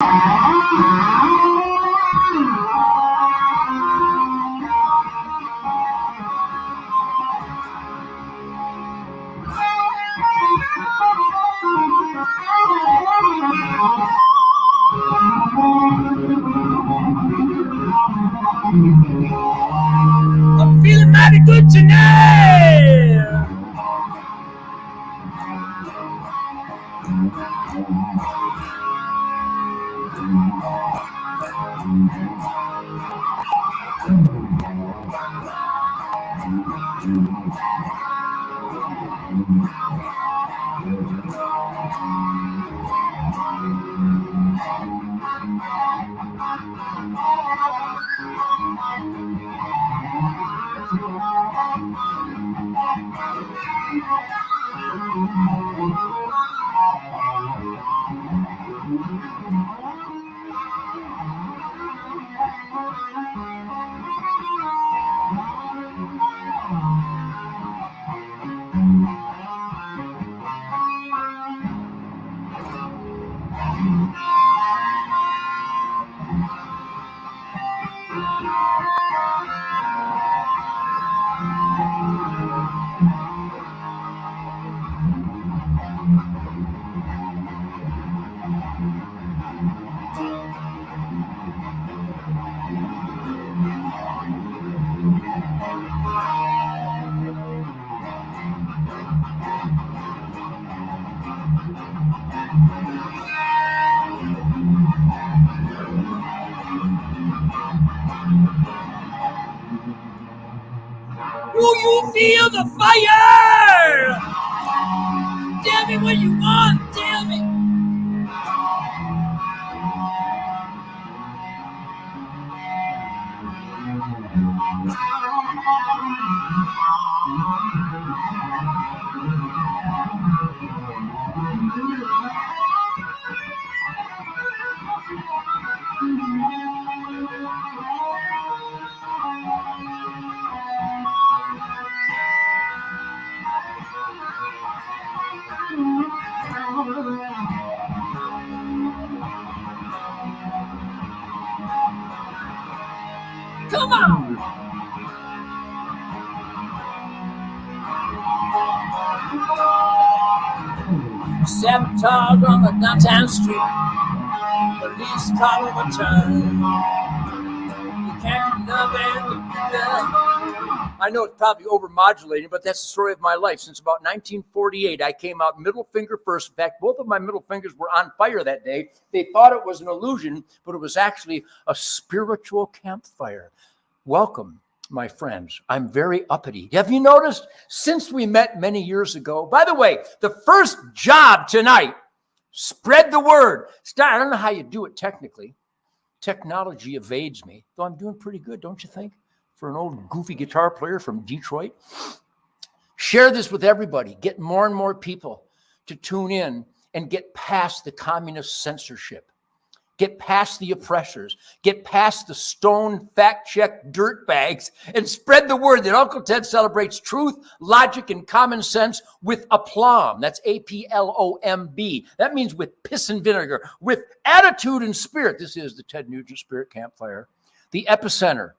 I'm feeling mighty good tonight. Do you feel the fire? Tell me what you want, tell me. Come on! Sabotage on the downtown street. Police car overturned. You can't do nothing to get done. I know it's probably overmodulating, but that's the story of my life. Since about 1948, I came out middle finger first. In fact, both of my middle fingers were on fire that day. They thought it was an illusion, but it was actually a spiritual campfire. Welcome, my friends. I'm very uppity. Have you noticed since we met many years ago? By the way, the first job tonight, spread the word. I don't know how you do it technically. Technology evades me, though I'm doing pretty good, don't you think? For an old goofy guitar player from Detroit. Share this with everybody. Get more and more people to tune in and get past the communist censorship. Get past the oppressors. Get past the stone fact-check dirtbags and spread the word that Uncle Ted celebrates truth, logic, and common sense with aplomb. That's A-P-L-O-M-B. That means with piss and vinegar, with attitude and spirit. This is the Ted Nugent Spirit Campfire, the epicenter,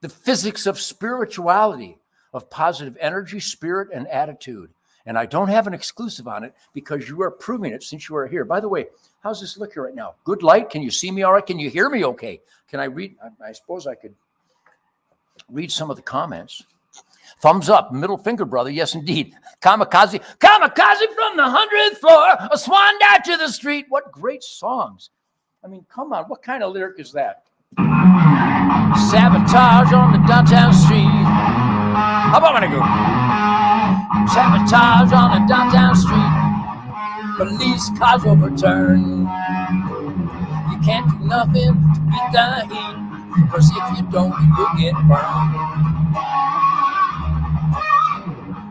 the physics of spirituality, of positive energy, spirit, and attitude. And I don't have an exclusive on it because you are proving it since you are here. By the way, how's this look here right now? Good light? Can you see me all right? Can you hear me okay? Can I read? I suppose I could read some of the comments. Thumbs up, middle finger, brother. Yes, indeed. Kamikaze. Kamikaze from the 100th floor. A swan dive to the street. What great songs. I mean, come on. What kind of lyric is that? Sabotage on the downtown street. How about when I go? Sabotage on the downtown street. Police cars overturned. You can't do nothing to beat the heat, cause if you don't, you'll get burned.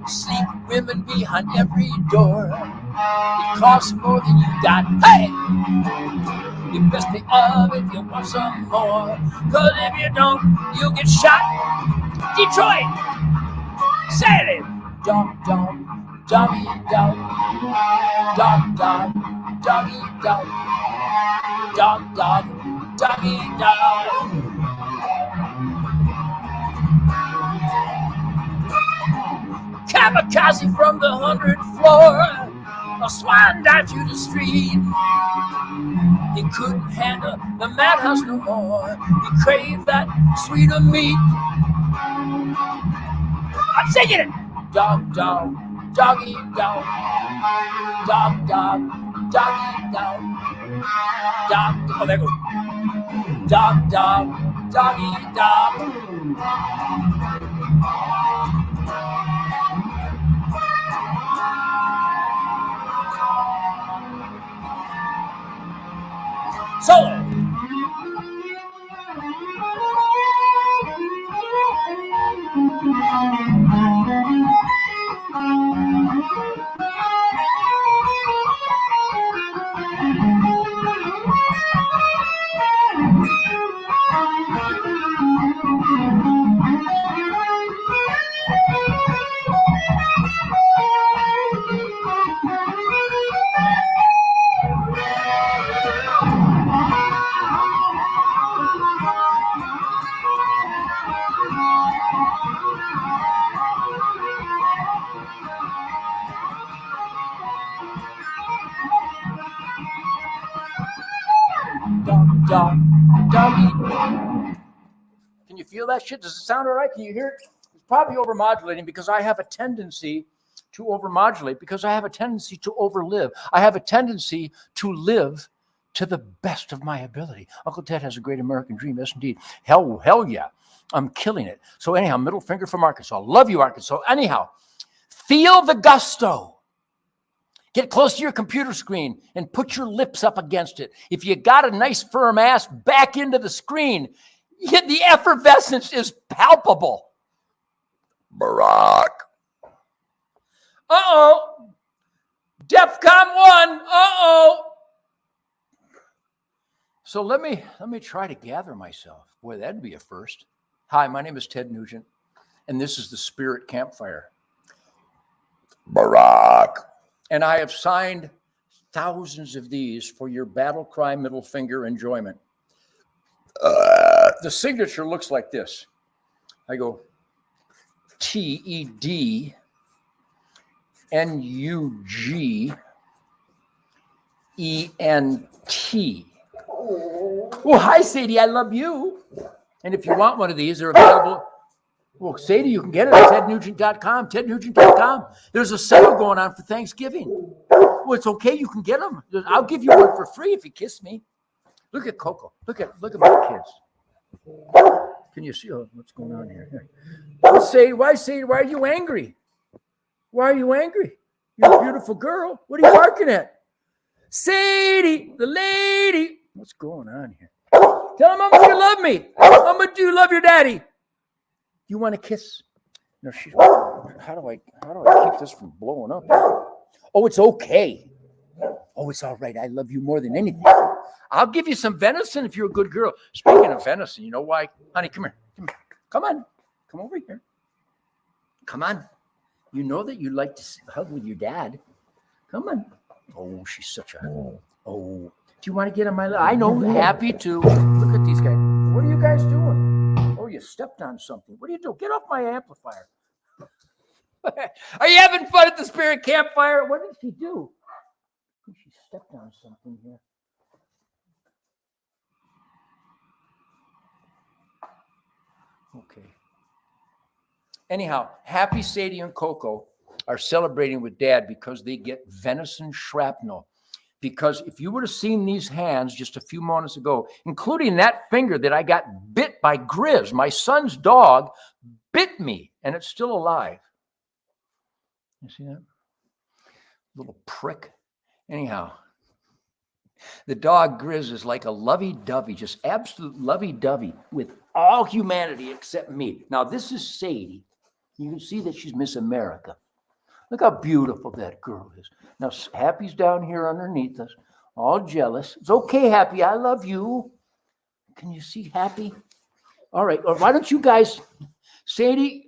Sleep women behind every door. It costs more than you got. Hey! You best pay up if you want some more, cause if you don't, you'll get shot. Detroit! Say it! Dog, dog, doggy, dog. Dog, dog, doggy, dog. Dog, dog, doggy, dog. Kamikaze from the 100th floor. A swine dive through the street. He couldn't handle the madhouse no more. He craved that sweeter meat. I'm singing it. Dog, dog, doggy, dog. Dog, dog, doggy, dog. Dog, oh, there goes. Dog, dog, doggy, dog. Solo. Dog, doggy. Can you feel that shit? Does it sound all right? Can you hear it? It's probably overmodulating because I have a tendency to overmodulate, because I have a tendency to overlive. I have a tendency to live to the best of my ability. Uncle Ted has a great American dream. Yes, indeed. Hell yeah. I'm killing it. So anyhow, middle finger from Arkansas. Love you, Arkansas. Anyhow, feel the gusto. Get close to your computer screen and put your lips up against it. If you got a nice firm ass, back into the screen. The effervescence is palpable. Barack. Uh-oh. DEFCON 1. Uh-oh. So let me try to gather myself. Boy, that'd be a first. Hi, my name is Ted Nugent, and this is the Spirit Campfire. Barack. And I have signed thousands of these for your battle cry middle finger enjoyment. The signature looks like this. I go TEDNUGENT. Oh, hi, Sadie. I love you. And if you want one of these, they're available. Well, Sadie, you can get it at tednugent.com, tednugent.com. There's a sale going on for Thanksgiving. Well, it's okay. You can get them. I'll give you one for free if you kiss me. Look at Coco. Look at my kids. Can you see what's going on here? Sadie, why are you angry? Why are you angry? You're a beautiful girl. What are you barking at? Sadie, the lady. What's going on here? Tell him how much you love me. How much do you love your daddy? You want to kiss? No, how do I keep this from blowing up? Oh, it's okay. Oh, it's all right. I love you more than anything. I'll give you some venison if you're a good girl. Speaking of venison, you know why? Honey, come here. Come on. Come over here. Come on. You know that you like to hug with your dad. Come on. Oh, she's such a... Oh. Do you want to get on my... I know. Happy to. Look at these guys. What are you guys doing? Oh, you stepped on something. What do you do? Get off my amplifier. Are you having fun at the Spirit Campfire? What did she do? She stepped on something here. Okay. Anyhow, Happy, Sadie, and Coco are celebrating with Dad because they get venison shrapnel. Because if you would have seen these hands just a few moments ago, including that finger that I got bit by Grizz, my son's dog bit me, and it's still alive. You see that? Little prick. Anyhow, the dog Grizz is like a lovey-dovey, just absolute lovey-dovey with all humanity except me. Now, this is Sadie. You can see that she's Miss America. Look how beautiful that girl is. Now, Happy's down here underneath us, all jealous. It's okay, Happy. I love you. Can you see Happy? All right. Or why don't you guys, Sadie,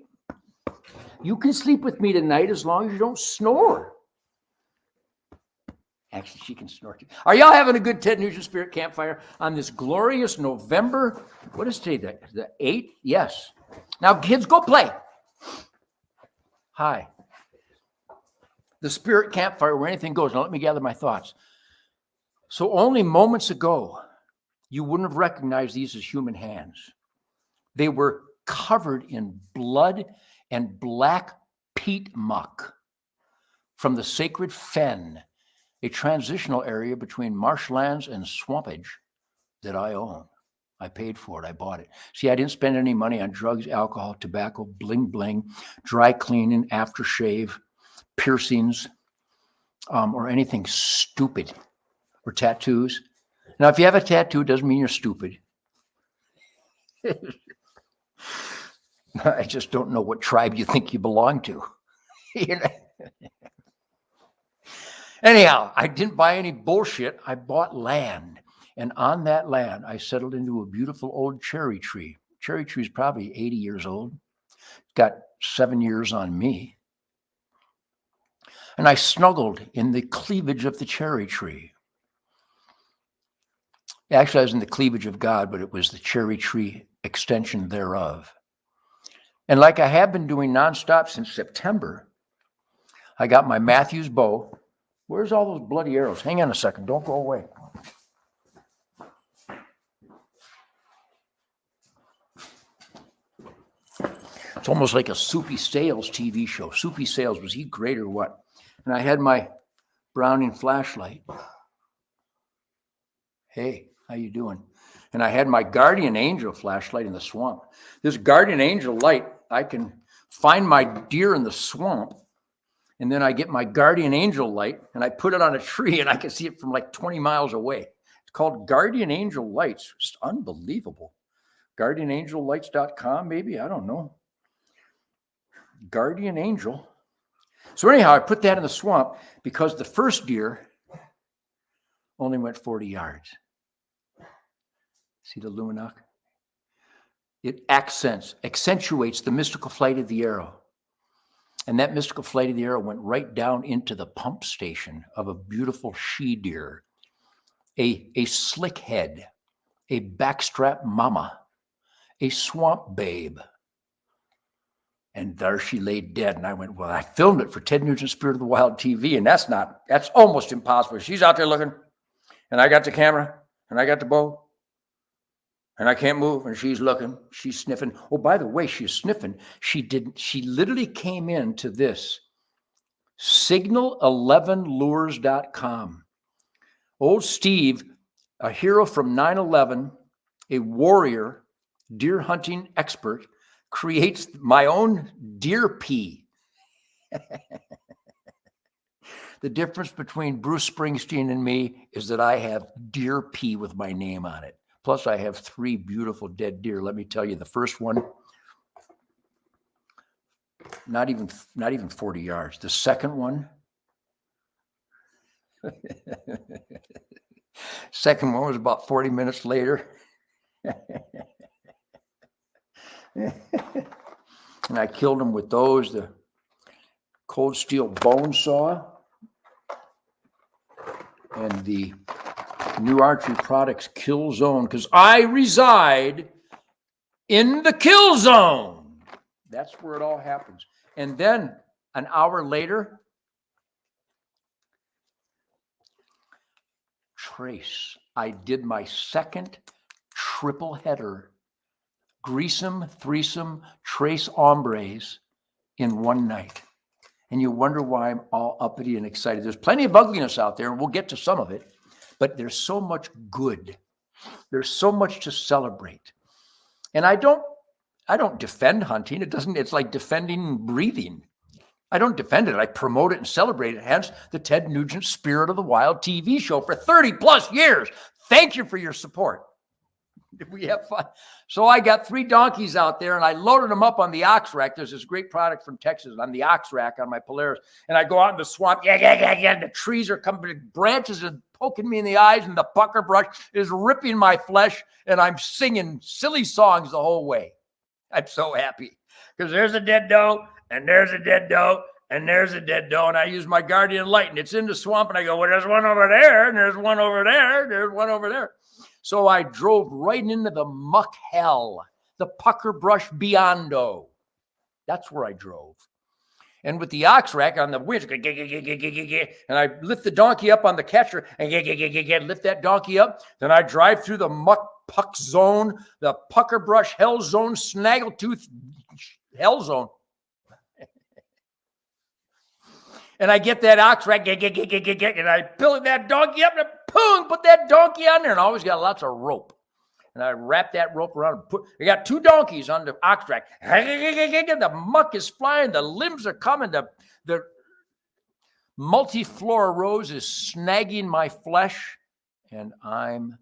you can sleep with me tonight as long as you don't snore. Actually, she can snort. Are y'all having a good Ted Nugent Spirit Campfire on this glorious November? What is today? The 8th? Yes. Now, kids, go play. Hi. The Spirit Campfire, where anything goes. Now, let me gather my thoughts. So only moments ago, you wouldn't have recognized these as human hands. They were covered in blood and black peat muck from the sacred fen, a transitional area between marshlands and swampage that I own. I paid for it. I bought it. See, I didn't spend any money on drugs, alcohol, tobacco, bling bling, dry cleaning, aftershave, piercings, or anything stupid, or tattoos. Now, if you have a tattoo, it doesn't mean you're stupid. I just don't know what tribe you think you belong to. You know? Anyhow, I didn't buy any bullshit. I bought land. And on that land, I settled into a beautiful old cherry tree. Cherry tree is probably 80 years old. Got 7 years on me. And I snuggled in the cleavage of the cherry tree. Actually, I was in the cleavage of God, but it was the cherry tree extension thereof. And like I have been doing nonstop since September, I got my Matthews bow. Where's all those bloody arrows? Hang on a second. Don't go away. It's almost like a Soupy Sales TV show. Soupy Sales, was he great or what? And I had my Browning flashlight. Hey, how you doing? And I had my Guardian Angel flashlight in the swamp. This Guardian Angel light, I can find my deer in the swamp, and then I get my Guardian Angel light, and I put it on a tree, and I can see it from like 20 miles away. It's called Guardian Angel Lights. Just unbelievable. GuardianAngelLights.com, maybe? I don't know. Guardian Angel. So anyhow, I put that in the swamp because the first deer only went 40 yards. See the Luminok? It accentuates the mystical flight of the arrow. And that mystical flight of the arrow went right down into the pump station of a beautiful she deer, a slick head, a backstrap mama, a swamp babe. And there she lay dead. And I went, well, I filmed it for Ted Nugent Spirit of the Wild TV. And that's almost impossible. She's out there looking, and I got the camera, and I got the bow, and I can't move. And she's looking, she's sniffing. Oh, by the way, she's sniffing. She literally came into this signal11lures.com. Old Steve, a hero from 9/11, a warrior, deer hunting expert, creates my own deer pee. The difference between Bruce Springsteen and me is that I have deer pee with my name on it. Plus, I have 3 beautiful dead deer. Let me tell you, the first one, not even 40 yards. The second one, was about 40 minutes later. And I killed him with those, the cold steel bone saw and the New Archery Products Kill Zone, because I reside in the kill zone. That's where it all happens. And then an hour later, trace. I did my second triple header. Greasem, threesome, trace hombres in one night. And you wonder why I'm all uppity and excited. There's plenty of ugliness out there, and we'll get to some of it, but there's so much good. There's so much to celebrate. And I don't defend hunting. It's like defending breathing. I don't defend it. I promote it and celebrate it. Hence the Ted Nugent Spirit of the Wild TV show for 30 plus years. Thank you for your support. We have fun. So I got 3 donkeys out there, and I loaded them up on the ox rack. There's this great product from Texas on the ox rack on my Polaris. And I go out in the swamp. And the trees are coming, branches are poking me in the eyes, and the pucker brush is ripping my flesh. And I'm singing silly songs the whole way. I'm so happy because there's a dead doe, and there's a dead doe, and there's a dead doe, and I use my guardian light, and it's in the swamp, and I go, well, there's one over there, and there's one over there, there's one over there. So I drove right into the muck hell, the pucker brush beyond-o. That's where I drove. And with the ox rack on the winch, and I lift the donkey up on the catcher, and lift that donkey up. Then I drive through the muck puck zone, the pucker brush hell zone, snaggletooth hell zone. And I get that ox rack, and I pull that donkey up, and boom, put that donkey on there, and I always got lots of rope. And I wrap that rope around. I got 2 donkeys on the ox rack. The muck is flying. The limbs are coming. The multiflora rose is snagging my flesh, and I'm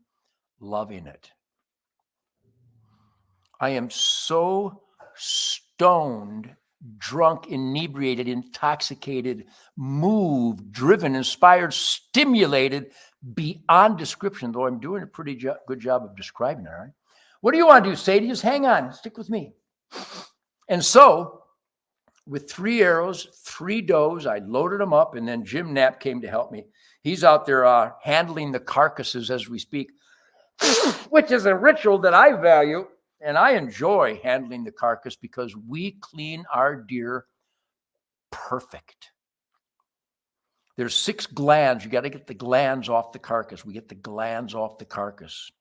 loving it. I am so stoned, drunk, inebriated, intoxicated, moved, driven, inspired, stimulated, beyond description, though I'm doing a pretty good job of describing it, all right? What do you want to do, Sadie? Just hang on. Stick with me. And so, with 3 arrows, 3 does, I loaded them up, and then Jim Knapp came to help me. He's out there handling the carcasses as we speak, which is a ritual that I value, and I enjoy handling the carcass because we clean our deer perfect. There's 6 glands. You got to get the glands off the carcass. We get the glands off the carcass.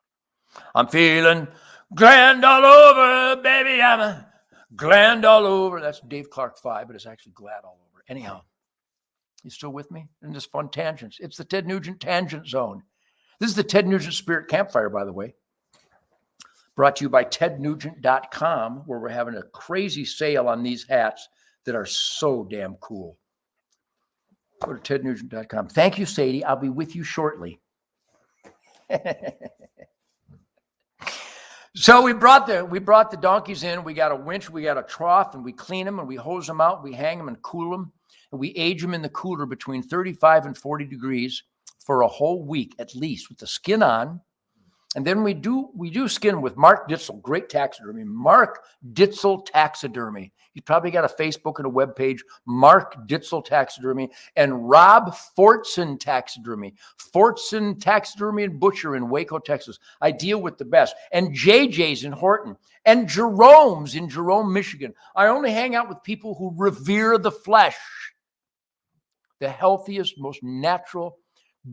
I'm feeling gland all over, baby. I'm a gland all over. That's Dave Clark 5, but it's actually glad all over. Anyhow, you still with me in this fun tangents? It's the Ted Nugent Tangent Zone. This is the Ted Nugent Spirit Campfire, by the way. Brought to you by tednugent.com, where we're having a crazy sale on these hats that are so damn cool. Go to tednugent.com. Thank you, Sadie. I'll be with you shortly. So we brought the donkeys in. We got a winch, we got a trough, and we clean them, and we hose them out, we hang them and cool them, and we age them in the cooler between 35 and 40 degrees for a whole week at least, with the skin on. And then we do skin with Mark Ditzel, great taxidermy. Mark Ditzel Taxidermy. He's probably got a Facebook and a webpage, Mark Ditzel Taxidermy, and Rob Fortson Taxidermy. Fortson Taxidermy and Butcher in Waco, Texas. I deal with the best. And JJ's in Horton. And Jerome's in Jerome, Michigan. I only hang out with people who revere the flesh. The healthiest, most natural,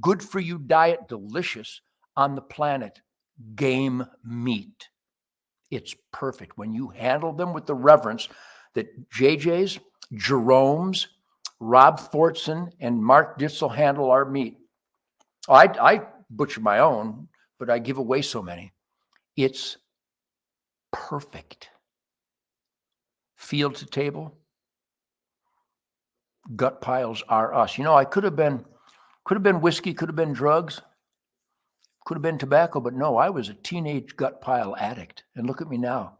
good for you diet, delicious on the planet. Game meat. It's perfect when you handle them with the reverence that JJ's, Jerome's, Rob Fortson, and Mark Ditzel handle our meat. I butcher my own, but I give away so many. It's perfect. Field to table. Gut piles are us. You know, I could have been whiskey, could have been drugs. Could have been tobacco, but no, I was a teenage gut pile addict. And look at me now,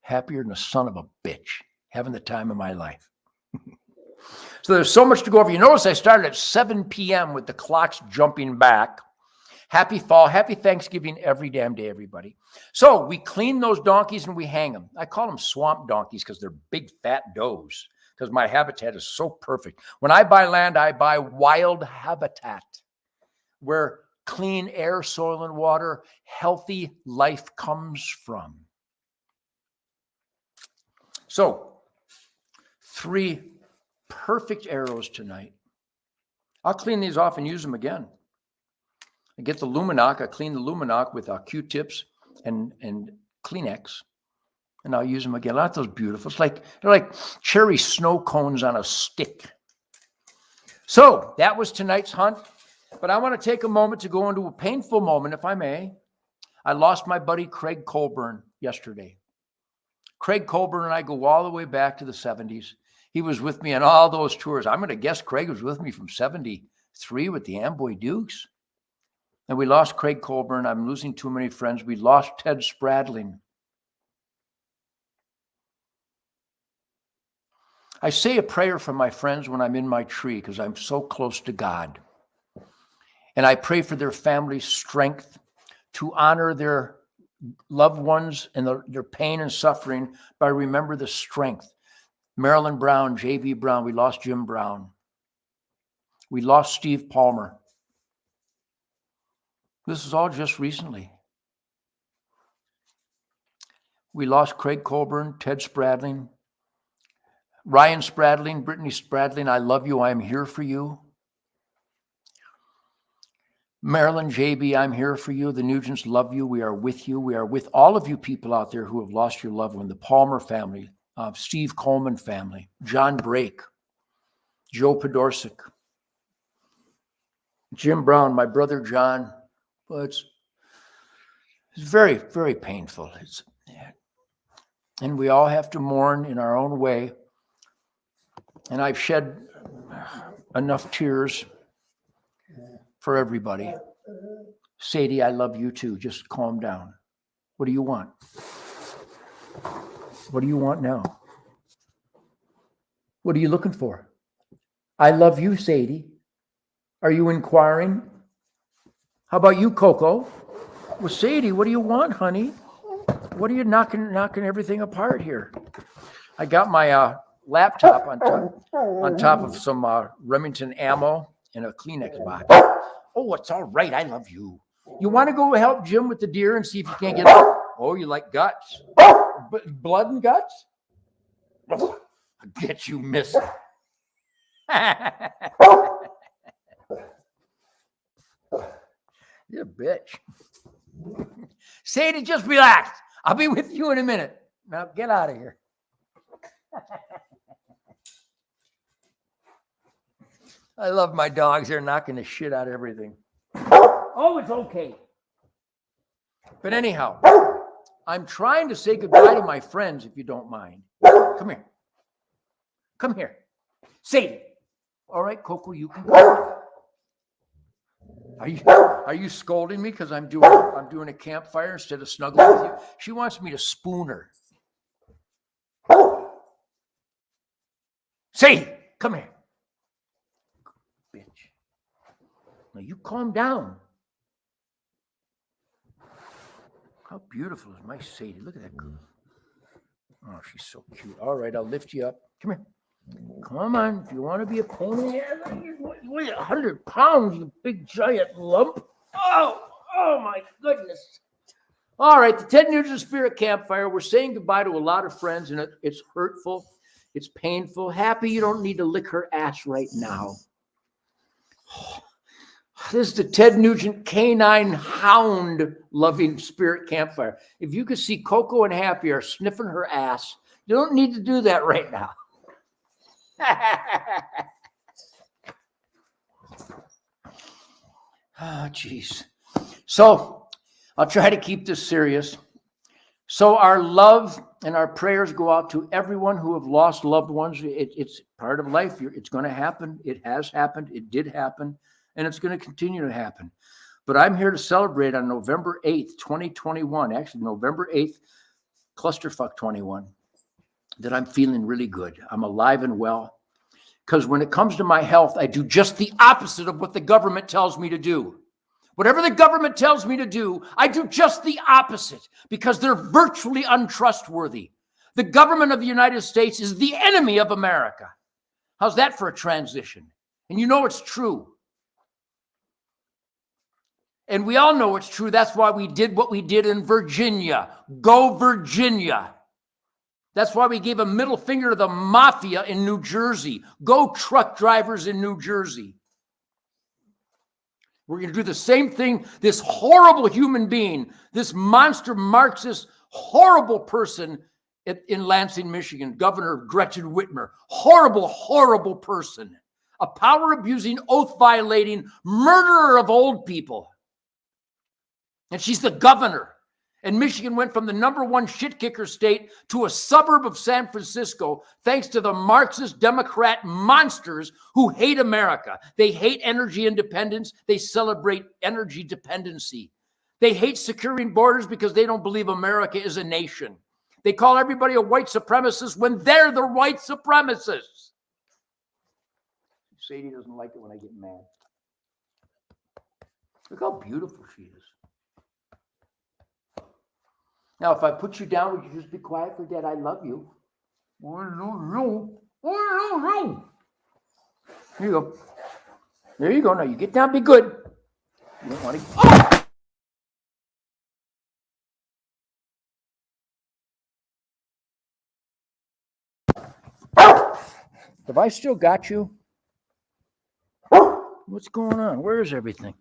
happier than a son of a bitch, having the time of my life. So there's so much to go over. You notice I started at 7 p.m. with the clocks jumping back. Happy fall, happy Thanksgiving every damn day, everybody. So we clean those donkeys and we hang them. I call them swamp donkeys because they're big, fat does, because my habitat is so perfect. When I buy land, I buy wild habitat where clean air, soil, and water, healthy life comes from. So, 3 perfect arrows tonight. I'll clean these off and use them again. I get the Luminoc. I clean the Luminoc with Q-tips and Kleenex, and I'll use them again. Aren't those beautiful? They're like cherry snow cones on a stick. So that was tonight's hunt. But I want to take a moment to go into a painful moment, if I may. I lost my buddy Craig Colburn yesterday. Craig Colburn and I go all the way back to the 70s. He was with me on all those tours. I'm going to guess Craig was with me from 73 with the Amboy Dukes. And we lost Craig Colburn. I'm losing too many friends. We lost Ted Spradling. I say a prayer for my friends when I'm in my tree because I'm so close to God. And I pray for their family's strength to honor their loved ones and their pain and suffering, but I remember the strength. Marilyn Brown, J.B. Brown. We lost Jim Brown. We lost Steve Palmer. This is all just recently. We lost Craig Colburn, Ted Spradling, Ryan Spradling, Brittany Spradling. I love you. I am here for you. Marilyn, JB, I'm here for you. The Nugents love you. We are with you. We are with all of you people out there who have lost your loved one. The Palmer family, Steve Coleman family, John Brake, Joe Podorsic, Jim Brown, my brother John. Well, it's very, very painful. And we all have to mourn in our own way. And I've shed enough tears for everybody. Sadie, I love you too. Just calm down. What do you want? What do you want now? What are you looking for? I love you, Sadie. Are you inquiring? How about you, Coco? Well, Sadie, what do you want, honey? What are you knocking everything apart here? I got my laptop on top of some Remington ammo and a Kleenex box. Oh, it's all right. I love you. You want to go help Jim with the deer and see if you can't get it? Oh, you like guts? Blood and guts? Oh, I'll get you missing. You're a bitch. Sadie, just relax. I'll be with you in a minute. Now get out of here. I love my dogs. They're knocking the shit out of everything. Oh, it's okay. But anyhow, I'm trying to say goodbye to my friends, if you don't mind. Come here. Come here. Sadie. All right, Coco, you can go. Are you scolding me because I'm doing a campfire instead of snuggling with you? She wants me to spoon her. Sadie, come here. Bitch. Now you calm down. How beautiful is my Sadie? Look at that girl. Oh, she's so cute. All right, I'll lift you up. Come here. Come on. Do you want to be a pain in the ass? You weigh 100 pounds, you big giant lump. Oh my goodness. All right, the Ted Nugent Spirit Campfire. We're saying goodbye to a lot of friends, and it's hurtful. It's painful. Happy you don't need to lick her ass right now. This is the Ted Nugent canine hound loving spirit campfire. If you could see Coco and Happy are sniffing her ass, you don't need to do that right now. Oh, geez. So I'll try to keep this serious. So our love and our prayers go out to everyone who have lost loved ones. It's part of life. It's going to happen. It has happened. It did happen. And it's going to continue to happen. But I'm here to celebrate on November 8th, 2021, actually November 8th, Clusterfuck 21, that I'm feeling really good. I'm alive and well. Because when it comes to my health, I do just the opposite of what the government tells me to do. Whatever the government tells me to do, I do just the opposite because they're virtually untrustworthy. The government of the United States is the enemy of America. How's that for a transition? And you know it's true. And we all know it's true. That's why we did what we did in Virginia. Go Virginia. That's why we gave a middle finger to the mafia in New Jersey. Go truck drivers in New Jersey. We're going to do the same thing. This horrible human being, this monster Marxist, horrible person in Lansing, Michigan, Governor Gretchen Whitmer. Horrible, horrible person. A power-abusing, oath-violating murderer of old people. And she's the governor. And Michigan went from the #1 shit kicker state to a suburb of San Francisco thanks to the Marxist Democrat monsters who hate America. They hate energy independence. They celebrate energy dependency. They hate securing borders because they don't believe America is a nation. They call everybody a white supremacist when they're the white supremacists. Sadie doesn't like it when I get mad. Look how beautiful she is. Now, if I put you down, would you just be quiet? Forget I love you. Here you go. There you go. Now you get down, be good. You don't want to. Oh! Have I still got you? What's going on? Where is everything?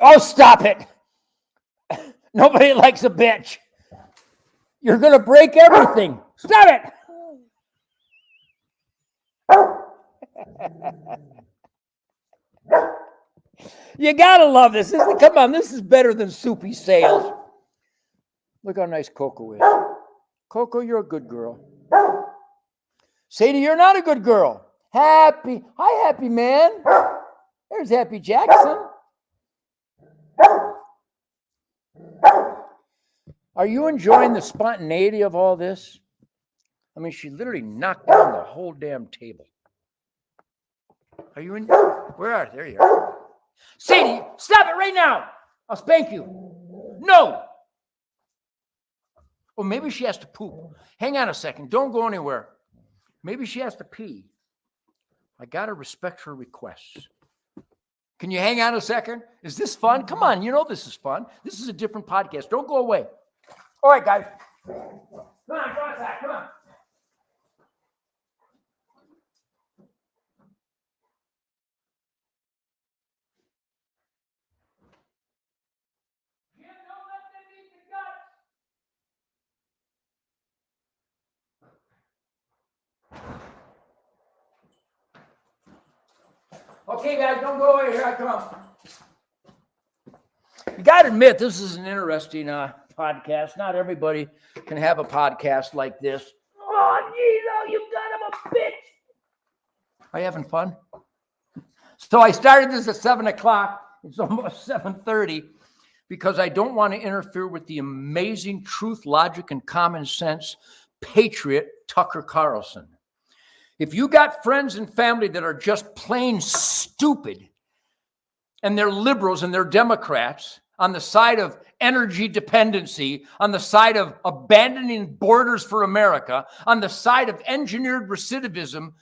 Oh, stop it. Nobody likes a bitch. You're going to break everything. Stop it. You got to love this. Come on, this is better than soupy sales. Look how nice Coco is. Coco, you're a good girl. Sadie, you're not a good girl. Happy. Hi, Happy Man. There's Happy Jackson. Are you enjoying the spontaneity of all this? I mean, she literally knocked down the whole damn table. Are you in? Where are you? There you are. Sadie, stop it right now. I'll spank you. No. Or maybe she has to poop. Hang on a second. Don't go anywhere. Maybe she has to pee. I got to respect her requests. Can you hang on a second? Is this fun? Come on. You know this is fun. This is a different podcast. Don't go away. All right, guys. Come on. Go outside. Come on. Okay, guys, don't go away. Here I come. You got to admit, this is an interesting podcast. Not everybody can have a podcast like this. Oh, Gino, you son of a bitch. Are you having fun? So I started this at 7 o'clock. It's almost 7:30 because I don't want to interfere with the amazing truth, logic, and common sense patriot Tucker Carlson. If you got friends and family that are just plain stupid and they're liberals and they're Democrats on the side of energy dependency, on the side of abandoning borders for America, on the side of engineered recidivism,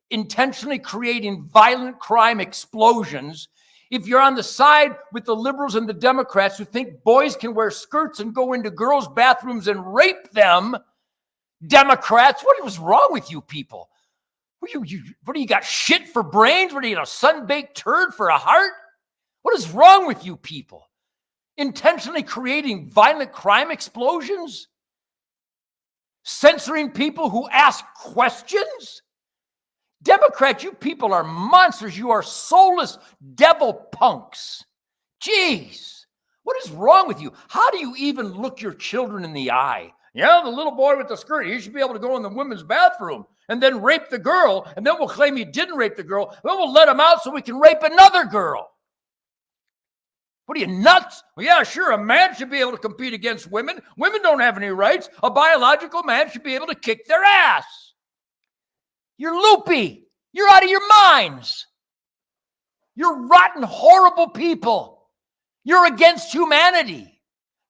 intentionally creating violent crime explosions, if you're on the side with the liberals and the Democrats who think boys can wear skirts and go into girls' bathrooms and rape them, Democrats, what is wrong with you people? What do you got, shit for brains? What are you, a sun-baked turd for a heart? What is wrong with you people? Intentionally creating violent crime explosions? Censoring people who ask questions? Democrats, you people are monsters. You are soulless devil punks. Jeez, what is wrong with you? How do you even look your children in the eye? Yeah, the little boy with the skirt, he should be able to go in the women's bathroom and then rape the girl, and then we'll claim he didn't rape the girl, then we'll let him out so we can rape another girl. What are you, nuts? Well, yeah, sure, a man should be able to compete against women. Women don't have any rights. A biological man should be able to kick their ass. You're loopy. You're out of your minds. You're rotten, horrible people. You're against humanity.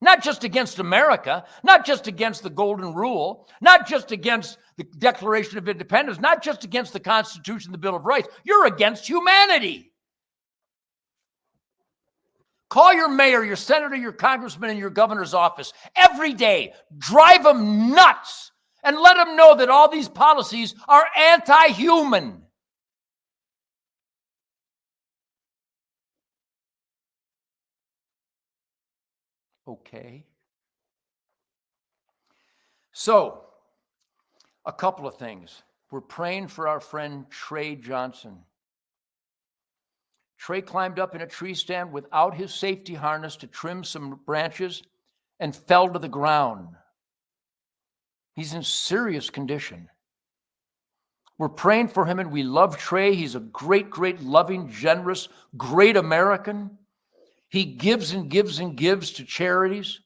Not just against America, not just against the Golden Rule, not just against the Declaration of Independence, not just against the Constitution, the Bill of Rights. You're against humanity. Call your mayor, your senator, your congressman, and your governor's office every day. Drive them nuts and let them know that all these policies are anti-human. Okay. So, a couple of things. We're praying for our friend Trey Johnson. Trey climbed up in a tree stand without his safety harness to trim some branches and fell to the ground. He's in serious condition. We're praying for him and we love Trey. He's a great, great, loving, generous, great American. He gives and gives and gives to charities.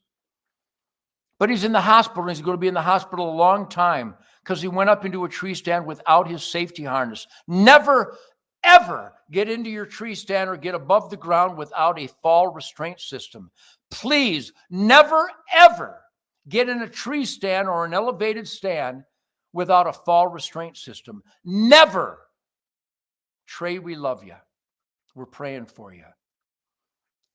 But he's in the hospital, and he's going to be in the hospital a long time because he went up into a tree stand without his safety harness. Never, ever get into your tree stand or get above the ground without a fall restraint system. please never, ever get in a tree stand or an elevated stand without a fall restraint system. Never. Trey, we love you. We're praying for you.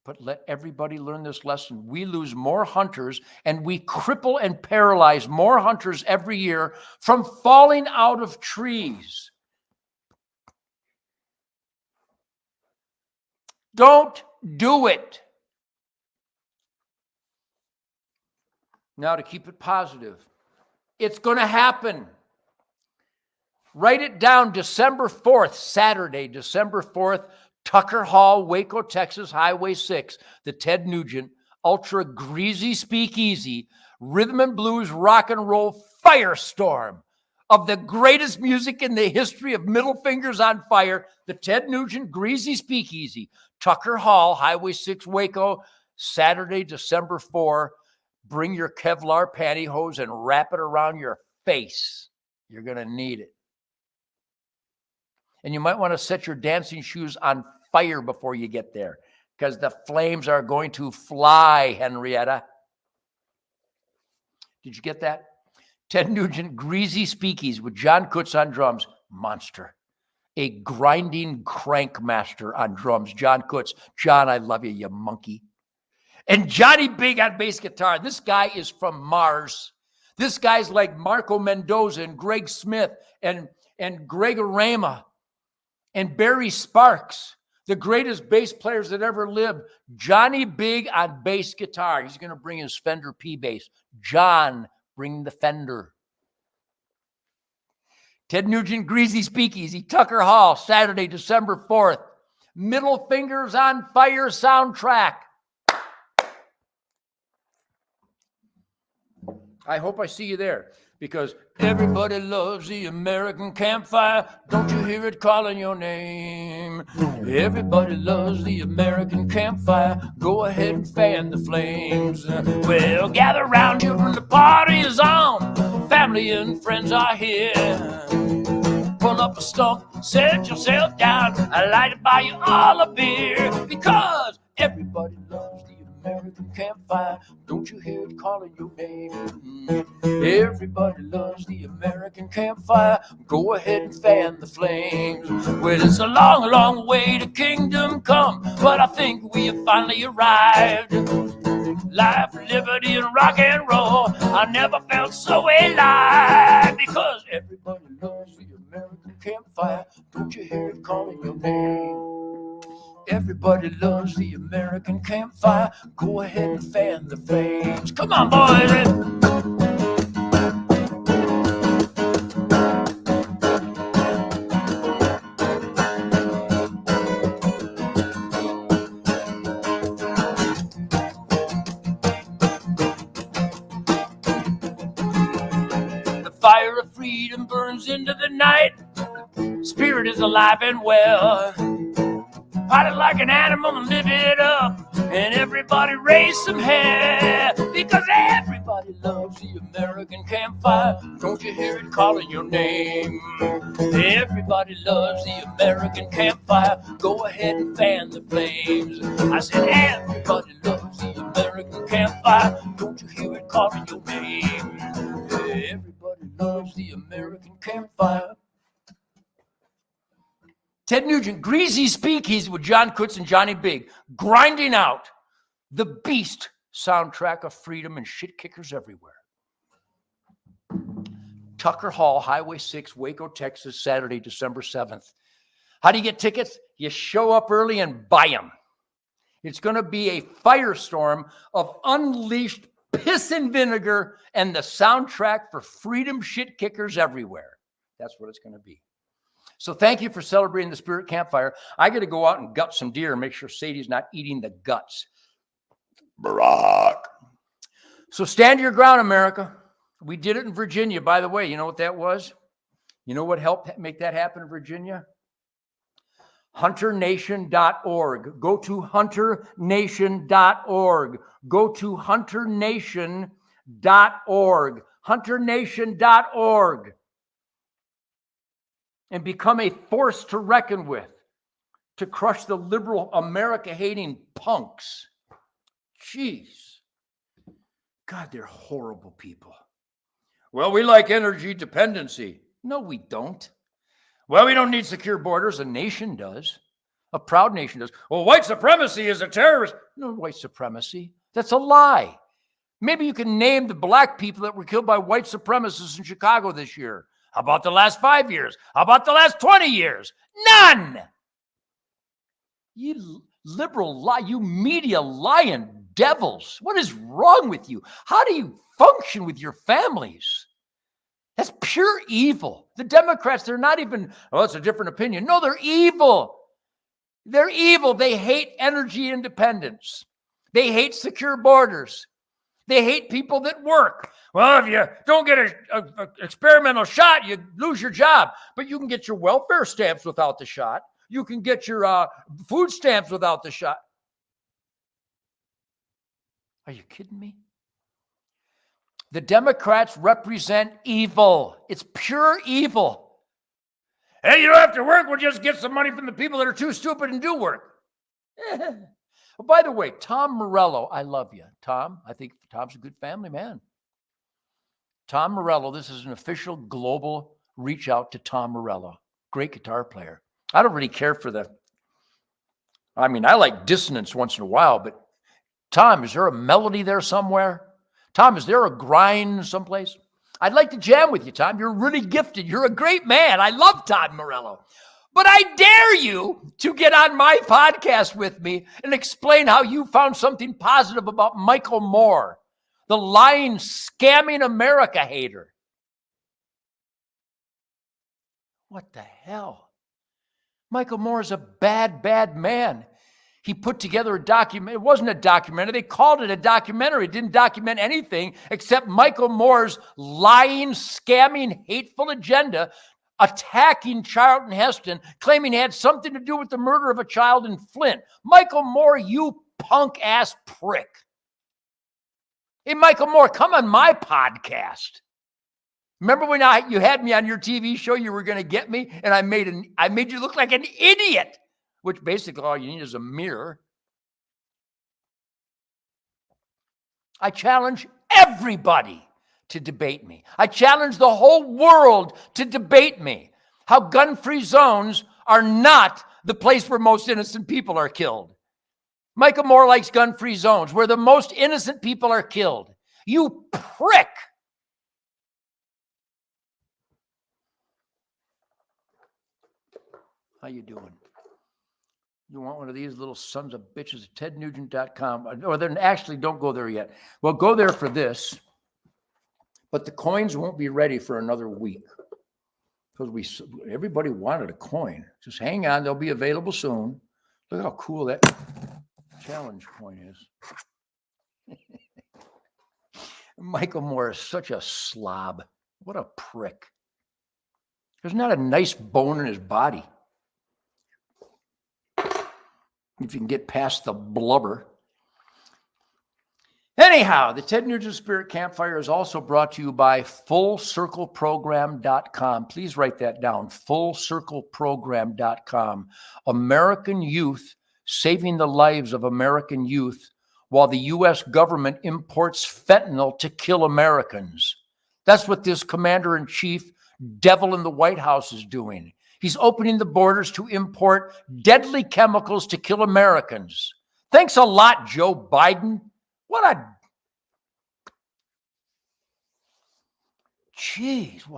But let everybody learn this lesson. We lose more hunters and we cripple and paralyze more hunters every year from falling out of trees. Don't do it. Now, to keep it positive, it's going to happen. Write it down, December 4th, Saturday, December 4th, Tucker Hall, Waco, Texas, Highway 6, the Ted Nugent Ultra Greasy Speakeasy, Rhythm and Blues Rock and Roll Firestorm of the greatest music in the history of Middle Fingers on Fire, the Ted Nugent Greasy Speakeasy, Tucker Hall, Highway 6, Waco, Saturday, December 4. Bring your Kevlar pantyhose and wrap it around your face. You're going to need it. And you might want to set your dancing shoes on fire before you get there, because the flames are going to fly, Henrietta. Did you get that? Ted Nugent Greasy Speakeasy with John Kutz on drums. Monster. A grinding crank master on drums. John Kutz. John, I love you, you monkey. And Johnny Big on bass guitar. This guy is from Mars. This guy's like Marco Mendoza and Greg Smith and Greg Arama and Barry Sparks, the greatest bass players that ever lived. Johnny Big on bass guitar. He's going to bring his Fender P bass. John, bring the Fender. Ted Nugent Greasy Speakeasy, Tucker Hall, Saturday, December 4th. Middle Fingers on Fire soundtrack. I hope I see you there, because everybody loves the American campfire. Don't you hear it calling your name? Everybody loves the American campfire. Go ahead and fan the flames. Well, gather round, children, the party is on. Family and friends are here. Pull up a stump, set yourself down. I'd like to buy you all a beer, because everybody loves the American campfire. Don't you hear it calling your name? Everybody loves the American campfire. Go ahead and fan the flames. Well, it's a long, long way to kingdom come, but I think we have finally arrived. Life, liberty, and rock and roll. I never felt so alive, because everybody loves the American campfire. Don't you hear it calling your name? Everybody loves the American campfire. Go ahead and fan the flames. Come on, boys. The fire of freedom burns into the night. Spirit is alive and well. Party like an animal and live it up. And everybody raise some hell, because everybody loves the American campfire. Don't you hear it calling your name? Everybody loves the American campfire. Go ahead and fan the flames. I said everybody loves the American campfire. Don't you hear it calling your name? Everybody loves the American campfire. Ted Nugent, Greasy Speakeasy with John Kutz and Johnny Big, grinding out the beast soundtrack of freedom and shit kickers everywhere. Tucker Hall, Highway 6, Waco, Texas, Saturday, December 7th. How do you get tickets? You show up early and buy them. It's going to be a firestorm of unleashed piss and vinegar and the soundtrack for freedom shit kickers everywhere. That's what it's going to be. So thank you for celebrating the Spirit Campfire. I got to go out and gut some deer and make sure Sadie's not eating the guts. Barack. So stand your ground, America. We did it in Virginia, by the way. You know what that was? You know what helped make that happen in Virginia? HunterNation.org. Go to HunterNation.org. Go to HunterNation.org. HunterNation.org. And become a force to reckon with, to crush the liberal America-hating punks. Jeez. God, they're horrible people. Well, we like energy dependency. No, we don't. Well, we don't need secure borders. A nation does. A proud nation does. Well, white supremacy is a terrorist. No white supremacy. That's a lie. Maybe you can name the black people that were killed by white supremacists in Chicago this year. How about the last 5 years? How about the last 20 years? None. You liberal lie, you media lying devils. What is wrong with you? How do you function with your families? That's pure evil. The Democrats, they're not even, oh, it's a different opinion. No, they're evil. They're evil. They hate energy independence. They hate secure borders. They hate people that work. Well, if you don't get an experimental shot, you lose your job. But you can get your welfare stamps without the shot. You can get your food stamps without the shot. Are you kidding me? The Democrats represent evil. It's pure evil. Hey, you don't have to work. We'll just get some money from the people that are too stupid and do work. Oh, by the way, Tom Morello, I love you. Tom, I think Tom's a good family man. Tom Morello, this is an official global reach out to Tom Morello. Great guitar player. I don't really care for I like dissonance once in a while, but Tom, is there a melody there somewhere? Tom, is there a grind someplace? I'd like to jam with you, Tom. You're really gifted. You're a great man. I love Tom Morello. But I dare you to get on my podcast with me and explain how you found something positive about Michael Moore, the lying, scamming America hater. What the hell? Michael Moore is a bad, bad man. He put together a document. It wasn't a documentary. They called it a documentary. It didn't document anything except Michael Moore's lying, scamming, hateful agenda, attacking Charlton Heston, claiming he had something to do with the murder of a child in Flint. Michael Moore, you punk-ass prick. Hey, Michael Moore, come on my podcast. Remember when you had me on your TV show, you were going to get me, and I made you look like an idiot, which basically all you need is a mirror. I challenge everybody to debate me. I challenge the whole world to debate me. How gun-free zones are not the place where most innocent people are killed. Michael Moore likes gun-free zones where the most innocent people are killed. You prick. How you doing? You want one of these little sons of bitches at tednugent.com? Or then actually don't go there yet. Well, go there for this. But the coins won't be ready for another week. Because everybody wanted a coin. Just hang on, they'll be available soon. Look how cool that challenge coin is. Michael Moore is such a slob. What a prick. There's not a nice bone in his body. If you can get past the blubber. Anyhow, the Ted Nugent Spirit Campfire is also brought to you by FullCircleProgram.com. Please write that down, FullCircleProgram.com. American youth saving the lives of American youth while the U.S. government imports fentanyl to kill Americans. That's what this commander-in-chief devil in the White House is doing. He's opening the borders to import deadly chemicals to kill Americans. Thanks a lot, Joe Biden. What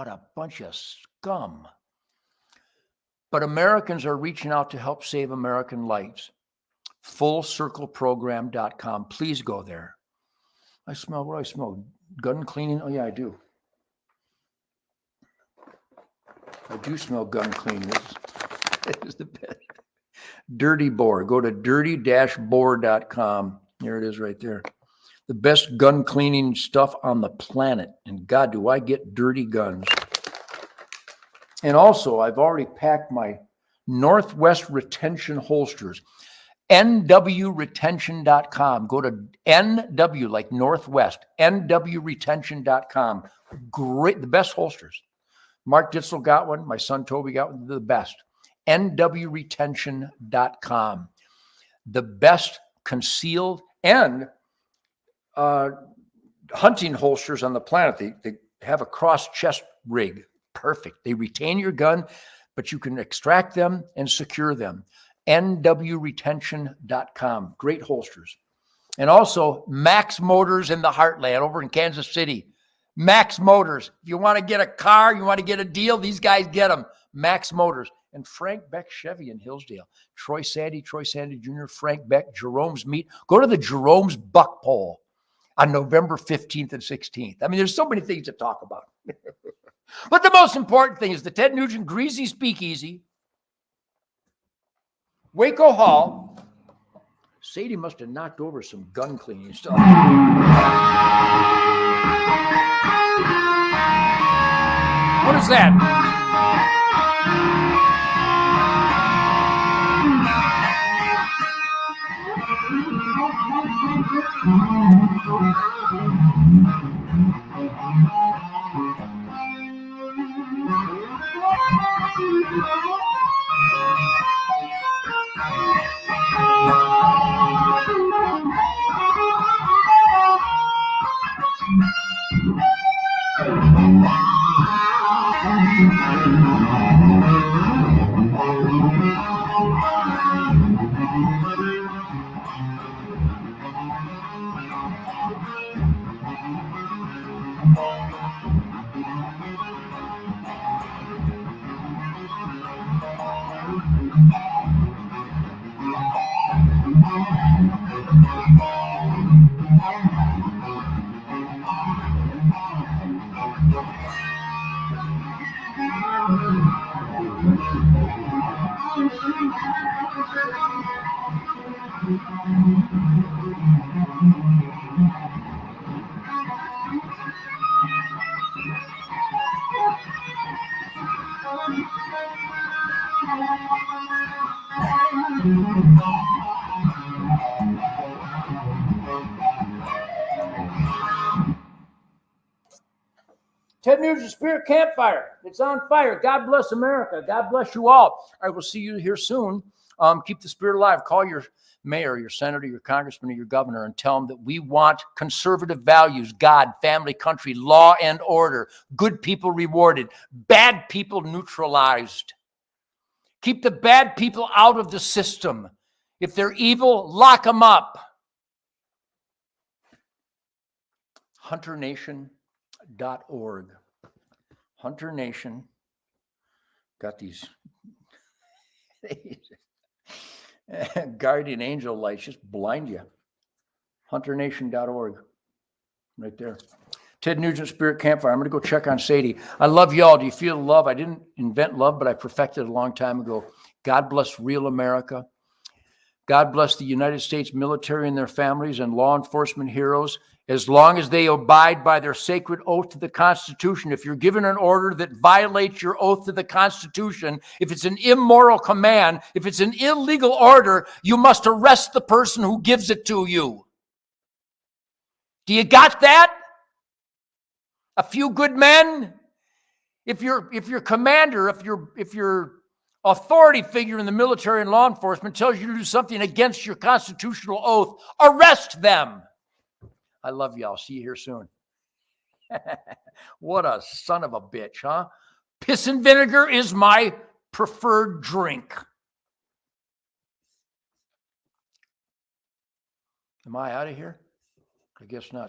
a bunch of scum. But Americans are reaching out to help save American lives. FullCircleProgram.com. Please go there. What do I smell? Gun cleaning? Oh, yeah, I do. I do smell gun cleaning. This is the best. Dirty Boar. Go to dirty-boar.com. There it is right there. The best gun cleaning stuff on the planet. And God, do I get dirty guns. And also, I've already packed my Northwest retention holsters. nwretention.com. Go to NW, like Northwest, nwretention.com. Great, the best holsters. Mark Ditzel got one. My son Toby got one. The best. nwretention.com. The best concealed and hunting holsters on the planet. They have a cross chest rig. Perfect. They retain your gun, but you can extract them and secure them. nwretention.com. Great holsters. And also Max Motors in the Heartland over in Kansas City. Max Motors. If you want to get a car, you want to get a deal, these guys get them. Max Motors. And Frank Beck Chevy in Hillsdale. Troy Sandy Jr., Frank Beck, Jerome's Meat. Go to the Jerome's Buck Pole on November 15th and 16th. I mean, there's so many things to talk about. But the most important thing is the Ted Nugent Greasy Speakeasy, Waco Hall. Sadie must have knocked over some gun cleaning stuff. What is that? Ted Nugent Spirit Campfire. It's on fire. God bless America. God bless you all. I will see you here soon. Keep the spirit alive. Call your mayor, your senator, your congressman, or your governor and tell them that we want conservative values, God, family, country, law and order, good people rewarded, bad people neutralized. Keep the bad people out of the system. If they're evil, lock them up. HunterNation.org. Hunter Nation. Got these guardian angel lights, just blind you. HunterNation.org. Right there. Ted Nugent Spirit Campfire. I'm going to go check on Sadie. I love y'all. Do you feel love? I didn't invent love, but I perfected it a long time ago. God bless real America. God bless the United States military and their families and law enforcement heroes, as long as they abide by their sacred oath to the Constitution. If you're given an order that violates your oath to the Constitution, if it's an immoral command, if it's an illegal order, you must arrest the person who gives it to you. Do you got that? A few good men? If your commander, if your authority figure in the military and law enforcement tells you to do something against your constitutional oath, arrest them. I love y'all. See you here soon. What a son of a bitch, huh? Piss and vinegar is my preferred drink. Am I out of here? I guess not.